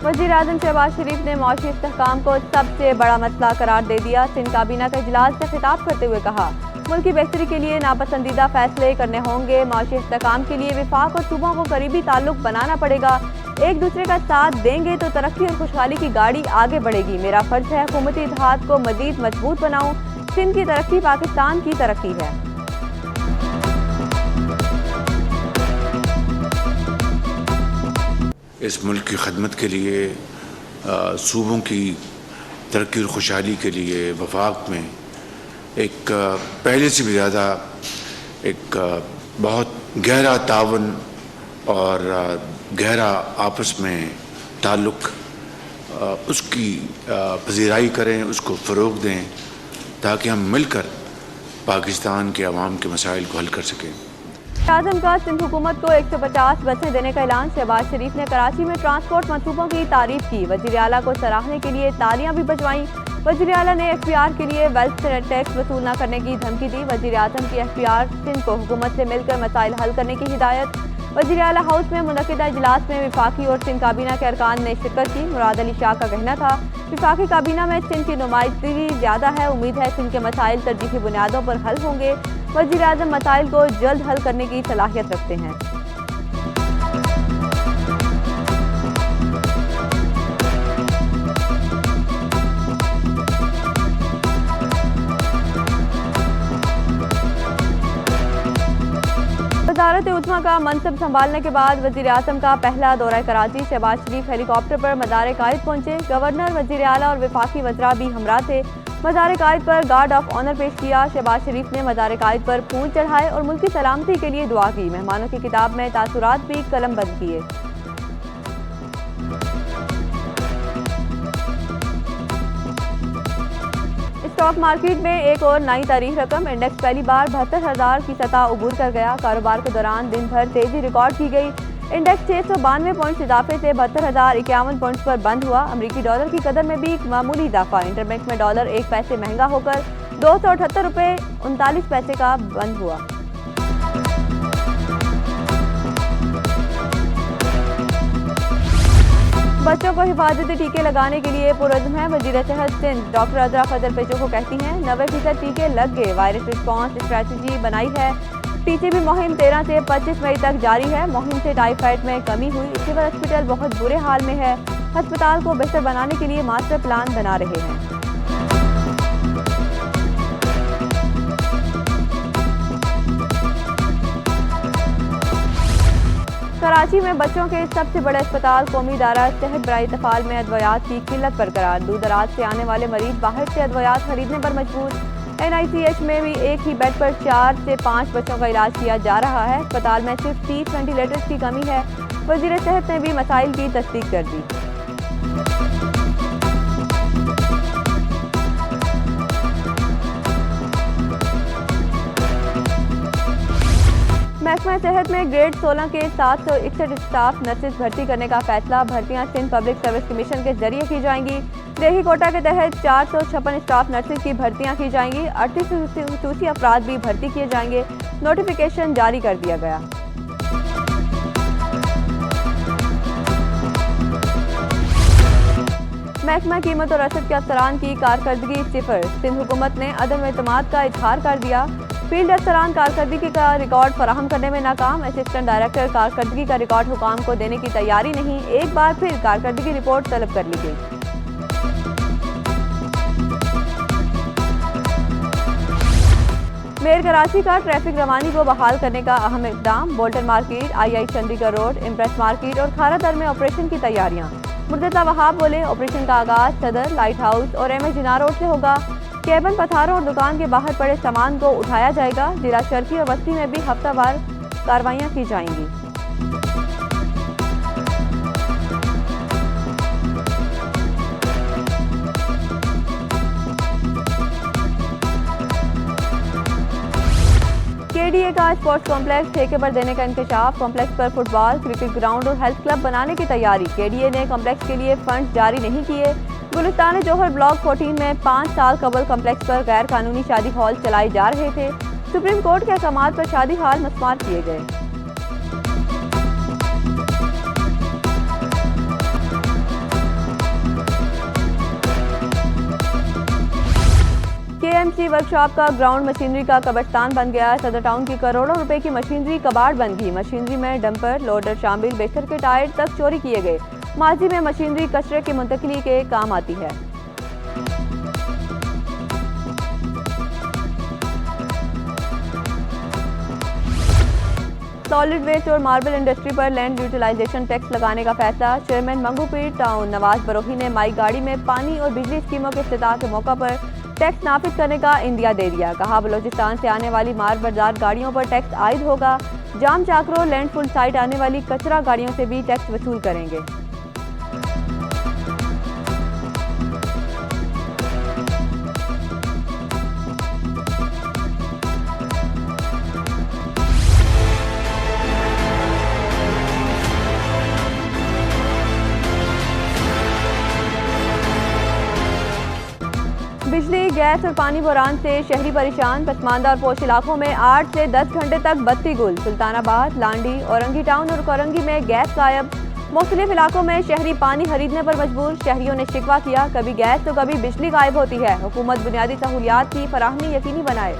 वज़ीर-ए-आज़म शहबाज शरीफ ने मौशी इस्तेहकाम को सबसे बड़ा मसला करार दे दिया। सिंध काबीना का इजलास से खिताब करते हुए कहा, मुल्क की बेहतरी के लिए नापसंदीदा फैसले करने होंगे। मौशी इस्तेहकाम के लिए विफाक और सूबों को करीबी ताल्लुक बनाना पड़ेगा। एक दूसरे का साथ देंगे तो तरक्की और खुशहाली की गाड़ी आगे बढ़ेगी। मेरा फर्ज है हुकूमती इत्तेहाद को मजीद मजबूत बनाऊं। सिंध की तरक्की पाकिस्तान की तरक्की है। इस मुल्क की खदमत के लिए, सूबों की तरक्की और खुशहाली के लिए वफाक में एक पहले से भी ज़्यादा एक बहुत गहरा तावन और गहरा आपस में ताल्लुक़, उसकी पज़ीराई करें, उसको फ़रोग़ दें ताकि हम मिलकर पाकिस्तान के अवाम के मसाइल को हल कर सकें। आज़म का सिंध हुकूमत को 150 बसें देने का ऐलान। शहबाज शरीफ ने कराची में ट्रांसपोर्ट मंसूबों की तारीफ की। वज़ीर आला को सराहने के लिए तालियां भी बजवाईं। वज़ीर आला ने FPR के लिए वेल्थ टैक्स वसूल न करने की धमकी दी। वज़ीर आज़म की FPR सिंध को हुकूमत से मिलकर मसाइल हल करने की हिदायत। वज़ीर आला हाउस में मुनक़िदा इजलास में विफाकी और सिंध काबीना के अरकान ने शिरकत की। मुराद अली शाह का कहना था, विफाकी काबीना में सिंध की नुमाइंदगी ज़्यादा है। उम्मीद है सिंध के मसाइल तरजीही बुनियादों पर हल होंगे। वज़ीर आज़म मसाइल को जल्द हल करने की सलाहियत रखते हैं। वज़ारत उज़्मा का मनसब संभालने के बाद वज़ीर आज़म का पहला दौरा कराची। शहबाज शरीफ हेलीकॉप्टर पर मज़ार कायद पहुंचे। गवर्नर, वज़ीर आला और वफाकी वज़रा भी हमरा थे। मज़ार कायद पर गार्ड ऑफ ऑनर पेश किया। शहबाज शरीफ ने मज़ार कायद पर फूल चढ़ाए और मुल्क की सलामती के लिए दुआ की। मेहमानों की किताब में तासुरात भी कलमबंद किए। स्टॉक मार्केट में एक और नई तारीख रकम। इंडेक्स पहली बार 72,000 की सतह उबूर कर गया। कारोबार के दौरान दिन भर तेजी रिकॉर्ड की गई। इंडेक्स 692 पॉइंट्स इजाफे से 72,051 पॉइंट्स पर बंद हुआ। अमरीकी डॉलर की कदर में भी एक मामूली इजाफा। इंटरबैंक में डॉलर 1 पैसे महंगा होकर 278 रुपये 39 पैसे का बंद हुआ। बच्चों को हिफाजती टीके लगाने के लिए पुरअज़्म है। वज़ीर सेहत सिंध डॉक्टर अज़रा फजल पेचो को कहती हैं, 90% टीके लग गए। वायरस रिस्पॉन्स स्ट्रेटजी बनाई है। TTP मुहिम 13 से 25 मई तक जारी है। मुहिम से टाइफाइड में कमी हुई। सिविल हॉस्पिटल बहुत बुरे हाल में है। अस्पताल को बेहतर बनाने के लिए मास्टर प्लान बना रहे हैं। कराची में बच्चों के सबसे बड़े अस्पताल कौमी इदारा सेहत बराए तफाल में अद्वियात की किल्लत बरकरार। दूर दराज से आने वाले मरीज बाहर से अद्वियात खरीदने पर मजबूर। NICH में भी एक ही बेड पर 4 से 5 बच्चों का इलाज किया जा रहा है। अस्पताल में सिर्फ 30 वेंटिलेटर्स की कमी है। वज़ीर सेहत ने भी मसाइल की तस्दीक कर दी। महकमा सेहत में ग्रेड 16 के 761 स्टाफ नर्सेज भर्ती करने का फैसला। भर्तियां सिंध पब्लिक सर्विस कमीशन के जरिए की जाएंगी। देही कोटा के तहत 456 स्टाफ नर्सेज की भर्तियां की जाएंगी। 38 खुसूसी अफराद भी भर्ती किए जाएंगे। नोटिफिकेशन जारी कर दिया गया। महकमा कीमत और रसद के अफसरान की कारकर्दगी सिफर। सिंध हुकूमत ने अदम एतमाद का इजहार कर दिया। फील्ड अफसरान कारकर्दगी का रिकॉर्ड फराहम करने में नाकाम। असिस्टेंट डायरेक्टर कारकर्दगी का रिकॉर्ड हुकाम को देने की तैयारी नहीं। एक बार फिर कारकर्दगी रिपोर्ट तलब कर ली गई। मेयर कराची का ट्रैफिक रवानी को बहाल करने का अहम इकदाम। Bolton market, II Chandigarh road, impress market और खारादर में ऑपरेशन की तैयारियां। मुर्तज़ा वहाब बोले, ऑपरेशन का आगाज सदर, लाइट हाउस और MS जिनार रोड से होगा। केबन, पथारों और दुकान के बाहर पड़े सामान को उठाया जाएगा। जिला शर्की और बस्ती में भी हफ्तावार कार्रवाइयां की जाएंगी। KDA का स्पोर्ट्स कॉम्प्लेक्स ठेके पर देने का इंकशाफ। कॉम्प्लेक्स पर फुटबॉल, क्रिकेट ग्राउंड और हेल्थ क्लब बनाने की तैयारी। KDA ने कॉम्प्लेक्स के लिए फंड जारी नहीं किए। गुलिस्तान जौहर ब्लॉक 14 में 5 साल कबल कॉम्प्लेक्स पर गैर कानूनी शादी हॉल चलाए जा रहे थे। सुप्रीम कोर्ट के अहकाम पर शादी हॉल मस्मार किए गए। एपीएमसी वर्कशॉप का ग्राउंड मशीनरी का कब्रिस्तान बन गया। सदर टाउन की करोड़ों रुपए की मशीनरी कबाड़ बन गई। मशीनरी में डंपर, लोडर शामिल, बेहतर के टायर तक चोरी किए गए। माजी में मशीनरी कचरे की मुंतकिली के काम आती है। सॉलिड वेस्ट और मार्बल इंडस्ट्री पर लैंड यूटिलाइजेशन टैक्स लगाने का फैसला। चेयरमैन मंगूपीर टाउन नवाज बरोही ने माई गाड़ी में पानी और बिजली स्कीमों के इफ्तिताह के मौका पर टैक्स नाफिज करने का इंदिया दे दिया। कहा, बलोचिस्तान से आने वाली माल बरदार गाड़ियों पर टैक्स आयद होगा। जाम चाकरो लैंडफुल साइट आने वाली कचरा गाड़ियों से भी टैक्स वसूल करेंगे। बिजली, गैस और पानी बहरान से शहरी परेशान। पसमानदा और पोश इलाकों में 8 से 10 घंटे तक बत्ती गुल। सुल्तानाबाद, लांडी, औरंगी टाउन और कोरंगी में गैस गायब। मुख्तलिफ इलाकों में शहरी पानी खरीदने पर मजबूर। शहरियों ने शिकवा किया, कभी गैस तो कभी बिजली गायब होती है। हुकूमत बुनियादी सहूलियात की फराहमी यकीनी बनाए।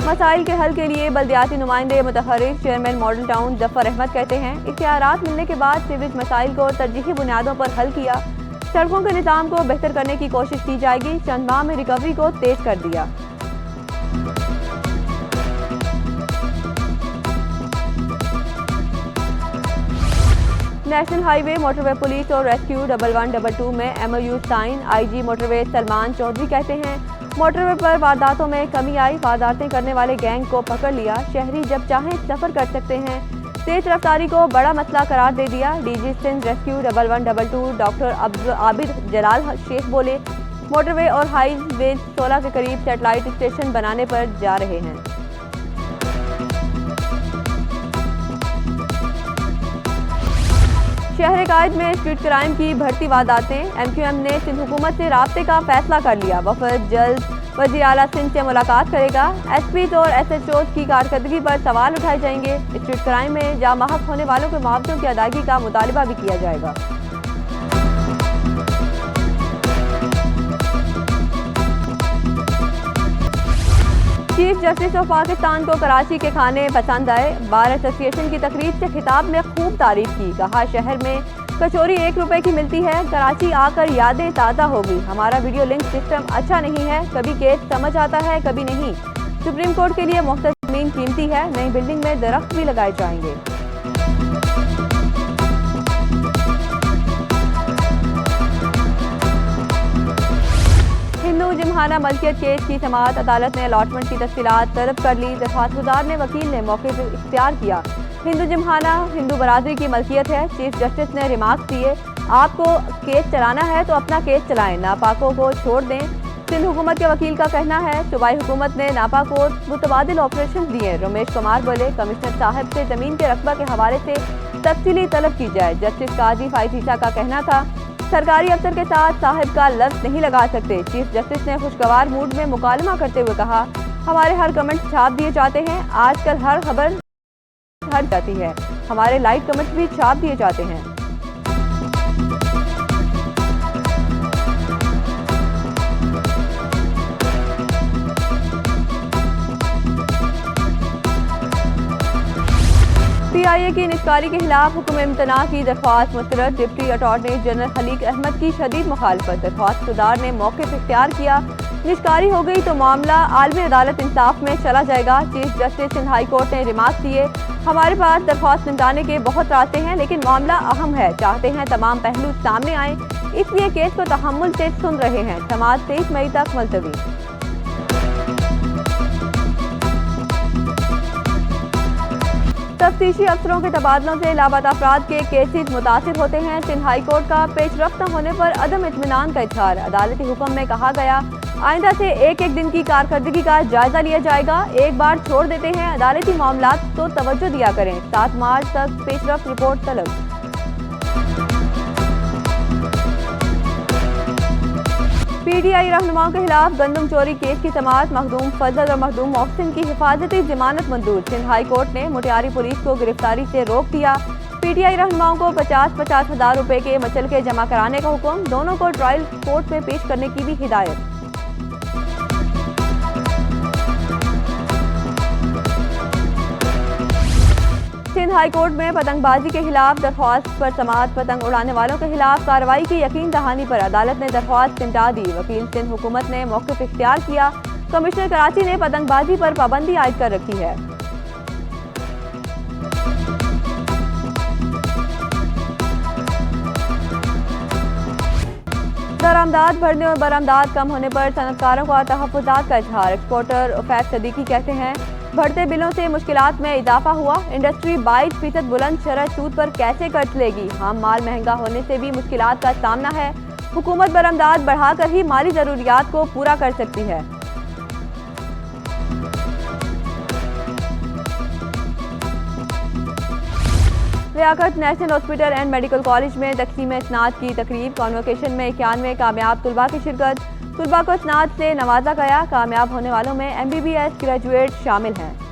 मसाइल के हल के लिए बल्दियाती नुमाइंदे मुतहर्रिक chairman Model Town Zafar Ahmed कहते हैं, इख्तियारात मिलने के बाद सीवरेज मसाइल को तरजीही बुनियादों पर हल किया। सड़कों के निज़ाम को बेहतर करने की कोशिश की जाएगी। चंद माह में रिकवरी को तेज कर दिया। नेशनल हाईवे मोटरवे पुलिस और रेस्क्यू 1112 में MOU sign. IG motorway Salman Chaudhry कहते हैं, मोटरवे पर वारदातों में कमी आई। वारदातें करने वाले गैंग को पकड़ लिया। शहरी जब चाहें सफर कर सकते हैं। तेज रफ्तारी को बड़ा मसला करार दे दिया। DG Sindh rescue 1112 doctor Abid Jalal Sheikh बोले, मोटरवे और हाईवे 16 के करीब सेटेलाइट स्टेशन बनाने पर जा रहे हैं। शहर कायद में स्ट्रीट क्राइम की बढ़ती वारदातें। MQM ने सिंध हुकूमत से राब्ते का फैसला कर लिया। वफद जल्द वज़ीर आला सिंध से मुलाकात करेगा। SPs और SHOs की कारकर्दगी पर सवाल उठाए जाएंगे। स्ट्रीट क्राइम में जामहक होने वालों के मुआवजों की अदायगी का मुतालबा भी किया जाएगा। चीफ जस्टिस ऑफ पाकिस्तान को कराची के खाने पसंद आए। बार एसोसिएशन की तकरीब से खिताब में खूब तारीफ की। कहा, शहर में कचौरी 1 रुपए की मिलती है। कराची आकर यादें ताज़ा होगी। हमारा वीडियो लिंक सिस्टम अच्छा नहीं है। कभी केस समझ आता है, कभी नहीं। सुप्रीम कोर्ट के लिए मुख्तलिफ ज़मीन कीमती है। नई बिल्डिंग में दरख्त भी लगाए जाएंगे। हिंदू जिमखाना मलकियत केस की समाअत। अदालत ने अलॉटमेंट की तफसीलात तलब कर ली। दरख्वास्तगुजार ने वकील ने मौके पर इख्तियार किया। हिंदू जिमखाना हिंदू बरादरी की मलकियत है। चीफ जस्टिस ने रिमार्क्स दिए, आपको केस चलाना है तो अपना केस चलाएं, नापाकों को छोड़ दें। सिंध हुकूमत के वकील का कहना है, सूबाई हुकूमत ने नापा को मुतबादिल ऑपरेशन दिए। रमेश कुमार बोले, कमिश्नर साहब से जमीन के रकबा के हवाले से तफसीली तलब की जाए। जस्टिस काजी फाइजीसा का कहना था, सरकारी अफसर के साथ साहिब का लफ्ज नहीं लगा सकते। चीफ जस्टिस ने खुशगवार मूड में मुकालमा करते हुए कहा, हमारे हर कमेंट छाप दिए जाते हैं। आजकल हर खबर हट जाती है। हमारे लाइव कमेंट्स भी छाप दिए जाते हैं। PIA की निस्कारी के खिलाफ हुक्म इम्तना की दरख्वास्त मुस्तरद। Deputy attorney general Khaleeq Ahmad की शदीद मुखालफत। दरख्वास्तदार ने मौके से इख्तियार किया, निस्कारी हो गई तो मामला आलमी अदालत इंसाफ में चला जाएगा। Chief justice Sindh high court ने रिमार्क दिए, हमारे पास दरख्वास्त निपटाने के बहुत रास्ते हैं, लेकिन मामला अहम है। चाहते हैं तमाम पहलू सामने आए, इसलिए केस को तहम्मुल से सुन रहे हैं। समाअत 23 मई तक मुलतवी। तफ्तीशी अफसरों के तबादलों से लापता अफराद के केसेज मुतासिर होते हैं। सिंध हाई कोर्ट का पेशरफ्त न होने पर अदम इत्मीनान का इजहार। अदालती हुक्म में कहा गया, आइंदा से एक एक दिन की कारकर्दगी का जायजा लिया जाएगा। एक बार छोड़ देते हैं अदालती मामलात तो तवज्जो दिया करें। 7 मार्च तक पेशरफ्त रिपोर्ट तलब। PTI रहनुमाओं के खिलाफ गंदम चोरी केस की समाअत। मखदूम फजल और मखदूम मोहसिन की हिफाजती जमानत मंजूर। सिंध हाई कोर्ट ने मुटियारी पुलिस को गिरफ्तारी से रोक दिया। पीटीआई रहनुमाओं को 50-50 हज़ार रुपए के मचलके जमा कराने का हुक्म, दोनों को ट्रायल कोर्ट में पेश करने की भी हिदायत। सिंध हाई कोर्ट में पतंगबाजी के खिलाफ दरख्वास्त पर समाअत, पतंग उड़ाने वालों के खिलाफ कार्रवाई की यकीन दहानी पर अदालत ने दरख्वास्त निपटा दी। वकील सिंध हुकूमत ने मौक़िफ़ इख्तियार किया। कमिश्नर कराची ने पतंगबाजी पर पाबंदी आयद कर रखी है। दरामदाद बढ़ने और बरामदाद कम होने पर सनअतकारों का तहफ़्फ़ुज़ात का इजहार। एक्सपोर्टर उफैद सदीकी कहते हैं, बढ़ते बिलों से मुश्किलात में इजाफा हुआ। इंडस्ट्री 22% बुलंद शरह सूद पर कैसे कर्ज लेगी। हम माल महंगा होने से भी मुश्किलात का सामना है। हुकूमत बरामदाद बढ़ाकर ही माली ज़रूरियात को पूरा कर सकती है। Liaquat national hospital and medical college में तक़सीम इस्नाद की तकरीब। कॉन्वोकेशन में 91 कामयाब तुलबा की शिरकत। तुलबा को इस्नाद से नवाजा गया। कामयाब होने वालों में MBBS ग्रेजुएट शामिल हैं।